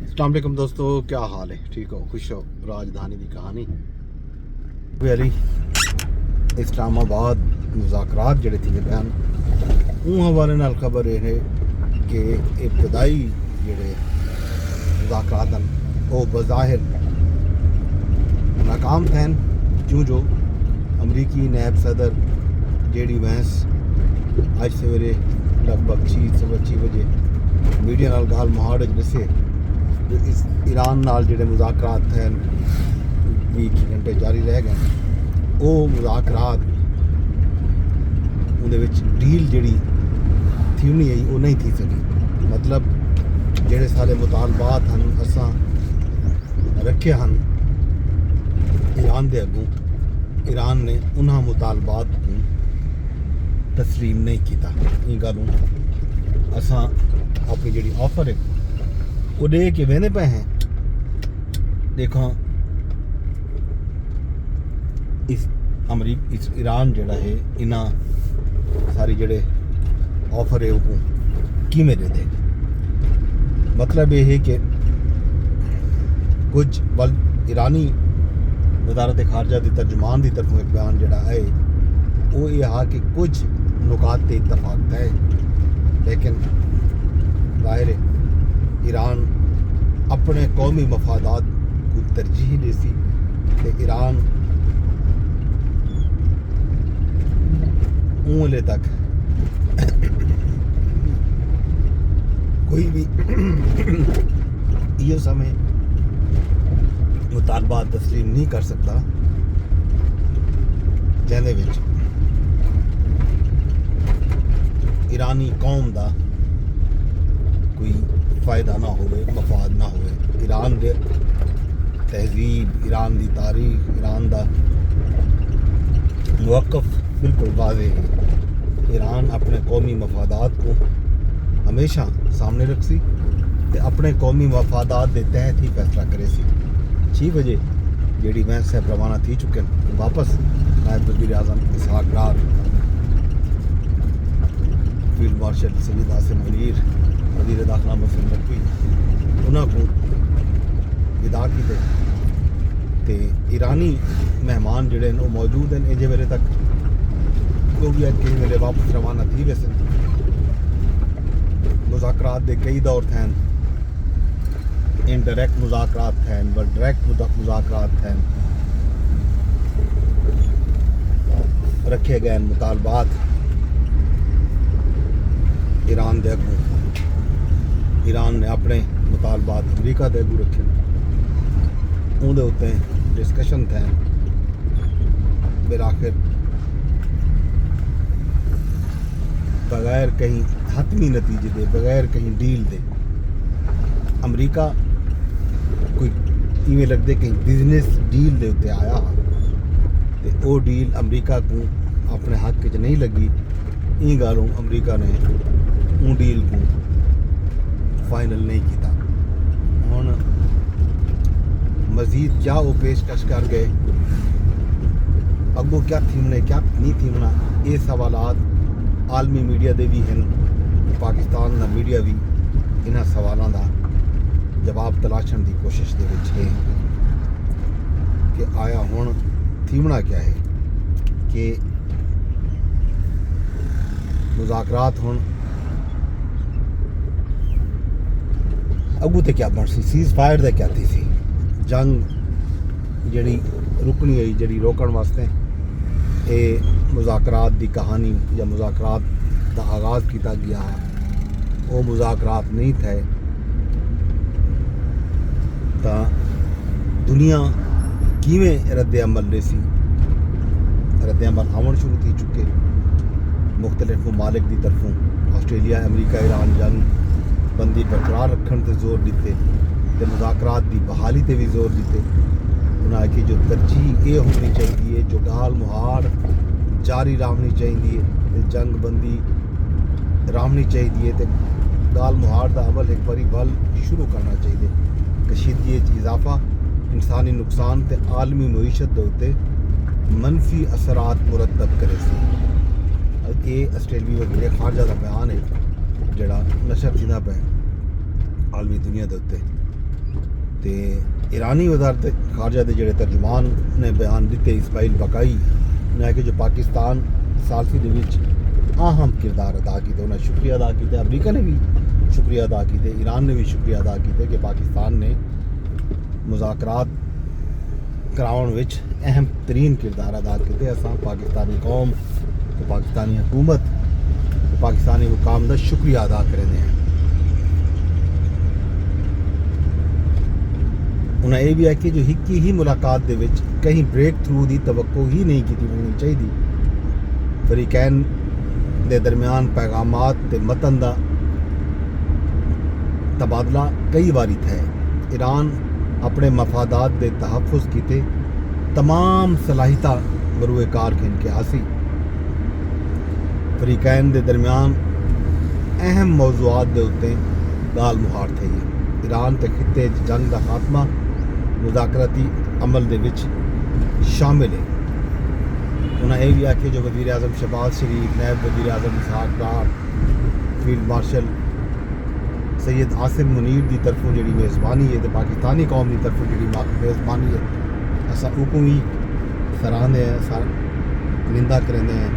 अस्सलाम वालेकुम दोस्तों, क्या हाल है? ठीक हो, खुश हो? राजधानी की कहानी अली इस्लामाबाद मुज़ाकरात जड़े थी बयान उन हवाले नाल खबर यह है कि इब्तदाई जड़े मुज़ाकरात वो बज़ाहिर नाकाम थे। क्यों जो अमरीकी नायब सदर जेडी वैंस अज सवेरे लगभग 6:25 बजे मीडिया नाल गाल मुहाड़ दसे जो इस ईरान नाल जिहड़े मुज़ाकरात थे 20 घंटे जारी रह गए। वो मुज़ाकरात उहदे विच डील जिहड़ी थी आई वो नहीं थी सकी। मतलब जिहड़े सारे मुतालबात हैं असां रखे हैं ईरान दे अगों, ईरान ने उन्हां मुतालबात को तस्लीम नहीं किया। इन गलों असां अपनी जिहड़ी ऑफर है वो दे के वेंदे पे हैं। देखो इस ईरान जड़ा है इन्हां सारी जड़े ऑफर है वो किमें दे दे। मतलब ये है कि कुछ बल ईरानी वजारत खारजा की तर्जुमान की तरफों एक बयान जड़ा है वो ये हा कि कुछ नुकात ते इतफाक है, लेकिन जाहिर है ईरान अपने कौमी मफादात को तरजीह दे सी ते ईरान ऊँले तक कोई भी ये समय मुतालबात तस्लीम नहीं कर सकता जिहदे विच ईरानी कौम दा कोई फ़ायदा ना होवे, मफाद ना होवे। ईरान दे तहजीब, ईरान दी तारीख, ईरान दा मौक़िफ़ बिल्कुल वाज़े है। ईरान अपने कौमी मफादात को हमेशा सामने रख सी ते अपने कौमी मफादात के तहत ही फैसला करे सी। 6 बजे जेडी वैंस साहब रवाना थी चुके हैं वापस। नायब वज़ीर आज़म इसहाक़ डार, फील्ड मार्शल सईद आसिम मुनीर, वज़ीर दाखिला मोहसिन नकवी उन्होंने विदा किए ते ईरानी मेहमान जड़े वो मौजूद हैं इजे वेले तक, क्योंकि कई वेले वापस रवाना थी वैसे। मुज़ाकरात के कई दौर थे, इनडायरेक्ट मुज़ाकरात थे व डायरेक्ट मुज़ाकरात थे। रखे गए मुतालबात ईरान दे अगों, ईरान ने अपने मुतालबात अमरीका दे अगों रखे, उहदे उत्ते डिस्कशन थे। फिर आखिर बगैर कहीं हतमी नतीजे दे, बगैर कहीं डील दे, अमरीका कोई इवें लगदे कहीं बिजनेस डील दे उत्ते आया ते वो डील अमरीका को अपने हक च नहीं लगी। इन गलों अमरीका ने उन डील को फाइनल नहीं किया। हुण मजीद क्या वो पेशकश कर गए, अगों क्या थीमने क्या नहीं थीमना, ये सवालात आलमी मीडिया दे भी हैं। पाकिस्तान का मीडिया भी इन्हां सवालों का जवाब तलाशण की कोशिश दे विच है कि आया हुण थीमना क्या है कि मुज़ाकरात हुण अगू तो क्या बन सी, सीज़ फायर का क्या थी सी, जंग जड़ी रुकनी आई, जड़ी रोकण वास्ते ये मुज़ाकरात की कहानी या मुज़ाकरात का आगाज़ किया गया। वो मुज़ाकरात नहीं थे तो दुनिया किवें रद्द अमल ले सी, रद्द अमल आवन शुरू थी चुके मुख्तलिफ ममालिक की तरफों। आस्ट्रेलिया, अमरीका, ईरान जंग बंदी बरकरार रखने ते जोर दिते ते मुज़ाकरात की बहाली ते भी जोर दिते। उन्हें कि जो तरजीह ये होनी चाहिए, जो गाल मुहाड़ जारी रावनी चाहिए, जंग बंदी रावनी चाहिए, तो गाल मुहाड़ का अमल एक बारी वल शुरू करना चाहिए। कशीदगी इजाफा, इंसानी नुकसान ते आलमी मईशत के उत्ते मनफी असरात मुरतब करे सी। ये आस्ट्रेलिया वज़ीर खारजा का बयान है जड़ा नशर थींदा पे आलमी दुनिया के उत्ते। ਤੇ ईरानी वजारत खारजा के ਜਿਹੜੇ ਤਰਜਮਾਨ ਨੇ ਬਿਆਨ ਦਿੱਤੇ ਇਸਮਾइल बकाई ने कि जो पाकिस्तान सालसी ਦੇ ਵਿੱਚ अहम किरदार अदा किया, उन्हें शुक्रिया अदा किया, अमरीका ने भी शुक्रिया अदा किए, ईरान ने भी शुक्रिया अदा किया कि पाकिस्तान ने मुज़ाकरात कराउण विच अहम तरीन किरदार अदा किए। असां पाकिस्तानी कौम तो पाकिस्तानी हुकूमत तो पाकिस्तानी हुकाम का शुक्रिया अदा करेंगे हैं। उन्हें यह भी है कि जो हिक्की ही मुलाकात दे विच कहीं ब्रेक थ्रू की तवक्को ही नहीं की होनी चाहिए। फरीकैन दे दरमियान पैगामात ते मतन दा तबादला कई बारी थे। ईरान अपने मफादात दे तहफ़्फ़ुज़ कीते तमाम सलाहियतां बरूए कार खिन के हासी। फरीकैन दे दरमियान अहम मौज़ूआत दे उत्ते गाल मुहार थी। ईरान ते खिते जंग दा खात्मा मुज़ाकराती अमल दे विच शामिल है। उन्हें यह भी आखे जो वज़ीर आज़म शहबाज शरीफ, नायब वज़ीर आज़म इसहाक़ डार, फील्ड मार्शल सैयद आसिम मुनीर की तरफों जी मेज़बानी है तो पाकिस्तानी कौम की तरफों जी मेज़बानी है असा उनको भी सराहते हैं, निंदा करेंगे हैं।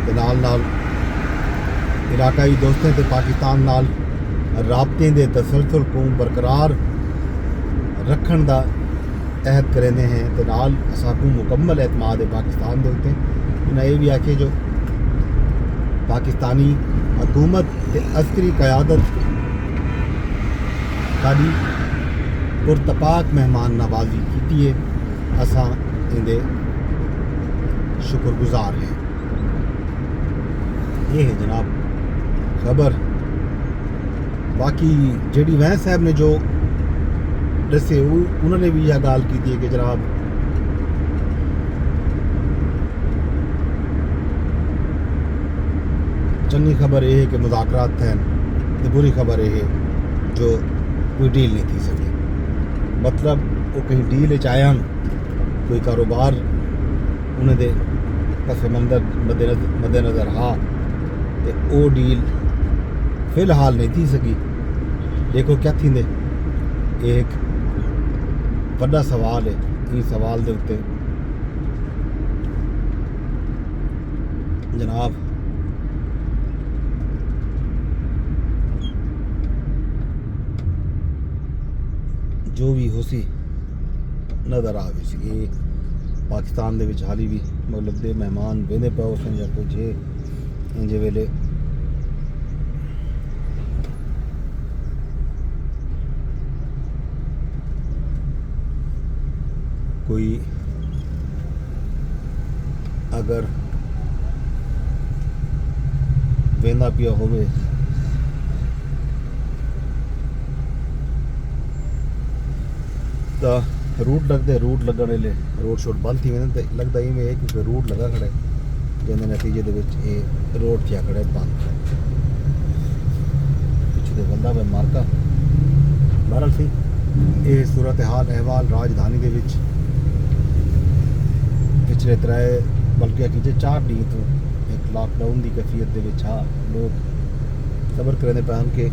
ते नाल इलाकाई दोस्तें ते पाकिस्तान नाल राबते के तसलसल को बरकरार रखने का अहद करेंगे हैं। तो नाल असाकू मुकम्मल एतमाद है पाकिस्तान के उत्ते। उन्हें यह भी आखे जो पाकिस्तानी हुकूमत ते अस्करी क़यादत साड़ी पुरतपाक मेहमान नवाजी की है, असां इनके शुक्रगुजार हैं। ये है जनाब खबर। बाकी जेडी वैन साहब ने जो दसे उन्होंने भी यह गाल की है कि जनाब चंगी खबर यह है कि मुज़ाकरात थे, तो बुरी खबर यह है जो कोई डील नहीं थी सकी। मतलब वो कहीं डील आया कोई कारोबार उन्हें दे पस मंजर मद्देनज़र हा तो वो डील फिलहाल नहीं थी सकी। देखो क्या थी दे एक बड़ा सवाल है। इस सवाल के उत्ते जनाब जो भी हो सी नज़र आवे सी। ये पाकिस्तान दे विच हाली भी मतलब दे मेहमान वेंदे पे उसन या कुछ है इंजे वेले कोई अगर वेंदा पिया होवे तो रूट लगते रूट लगने वाले रोड शोड बंद थी वेंदे ते लगता इवें है क्योंकि रूट लगा खड़े जिंदे नतीजे दे विच ये रोड क्या खड़े बंद पिछले बंदा में मारका। बहरहाल सी ये सूरत हाल अहवाल राजधानी के विच पिछले त्रै बल्कि कीजे 4 डी तो एक लॉकडाउन की कैफियत के विच हाँ लोग सबर करने पैन के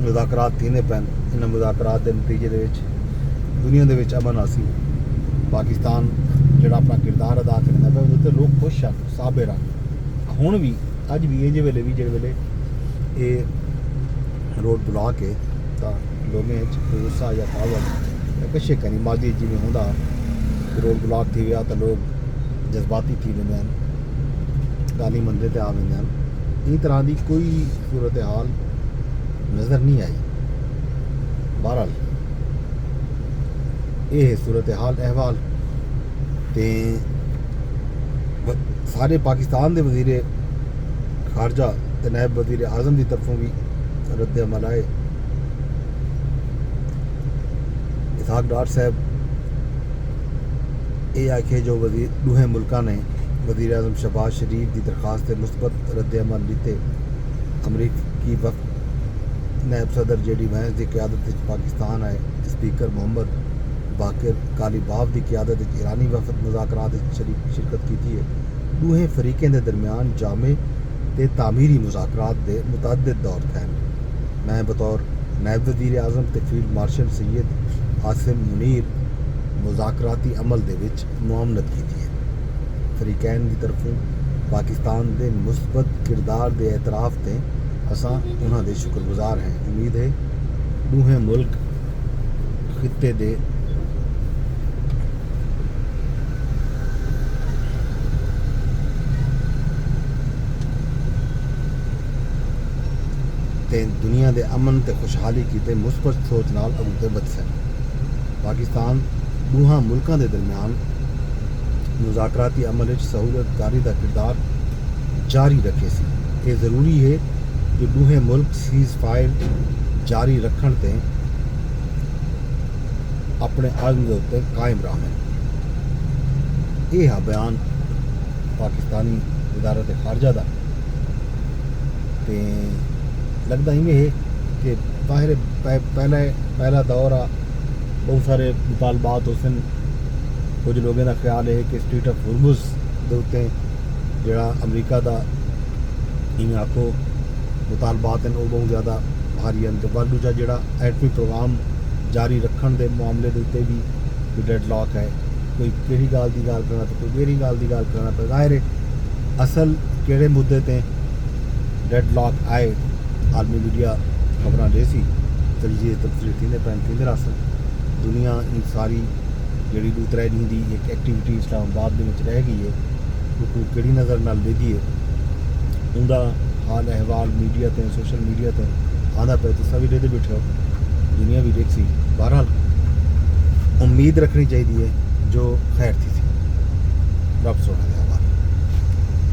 मुज़ाकरात थीने पैन। इन मुज़ाकरात के नतीजे के विच दुनिया के विच अमन आसी। पाकिस्तान जिहड़ा अपना किरदार अदा करना पे उत्ते लोग खुश हैं, साबिर हैं। हुण भी अज भी इस वेले भी जिस वेले ये रोड बुला के तो लोगों गुस्सा या पावर कशे करी माजी जिमें होंदा रोड ब्लॉक थी गया तो लोग जज्बाती थी वेंदे हैं, गाली मंदे ते आ वेंदे हैं। इस तरह की कोई सूरत हाल नज़र नहीं आई। बहरहाल ये है सूरत हाल अहवाल। ते सारे पाकिस्तान के वज़ीर खारजा ते नायब वज़ीर आज़म की तरफों भी रद्द अमल आए। इसहाक़ डार साहब ये आखे जो वज़ीर दूहे मुल्का ने वज़ीर आज़म शहबाज शरीफ की दरख्वास्त से मुस्बत रद्द अमल लीते। अमरीकी वक्त नायब सदर जेडी वैंस की क़यादत पाकिस्तान आए। स्पीकर मोहम्मद बाकिर कालीबाफ की क़यादत ईरानी वफद मुज़ाकरात शिरकत की है। दूहे फरीकें के दरमियान जामे ते तामीरी मुज़ाकरात के मुतअद्दिद दौर थे। मैं बतौर نائب وزیر اعظم تے فیلڈ مارشل سید عاصم منیر مذاکراتی عمل دے وچ معاونت کیتی ہے۔ فریقین دی طرفوں پاکستان دے مثبت کردار دے اعتراف تے اساں انہاں دے شکر گزار ہیں۔ امید ہے دوہیں ملک خطے دے تے دنیا دے امن تے خوشحالی کیتے مثبت سوچ نال اگے بد سن۔ پاکستان دوہاں ملکاں دے درمیان مذاکراتی عمل وچ سہولت کاری دا کردار جاری رکھے سی۔ یہ ضروری ہے کہ دوہیں ملک سیز فائر جاری رکھن تے اپنے عزم دے اتے قائم رہن۔ یہ ہے بیان پاکستانی وزارت خارجہ دا تے لگتا ہی ہے کہ پہلا دور بہت سارے مطالبات ہو سن۔ کچھ لوگوں کا خیال ہے کہ اسٹریٹ آف ہرمز دے اتنے جڑا امریکہ دا ہی آخو مطالبات ہیں وہ بہت زیادہ بھاری ہیں۔ دوجا جڑا ایٹمی پروگرام جاری رکھن دے معاملے دے اتنے بھی کوئی ڈیڈ لاک ہے، کوئی کہڑی گال دی گال کرنا تو کوئی کہڑی گال دی گال کرنا پہ ظاہر ہے اصل کہڑے مدے تے ڈیڈ لاک آئے عالمی میڈیا خبراں دے سی تجزیے تبصرے تیندے راسن دنیا ان ساری جڑی دو ترے دن دی ایک ایکٹیویٹی اسلام آباد دے وچ رہ گئی ہے وہ کہڑی نظر نال دیکھی ہے ان دا حال احوال میڈیا تے سوشل میڈیا تے آندا پہ تو سبھی دے بیٹھے ہو دنیا بھی دیکھ سی۔ بہرحال امید رکھنی چاہیے جو خیر تھی سی رب سونا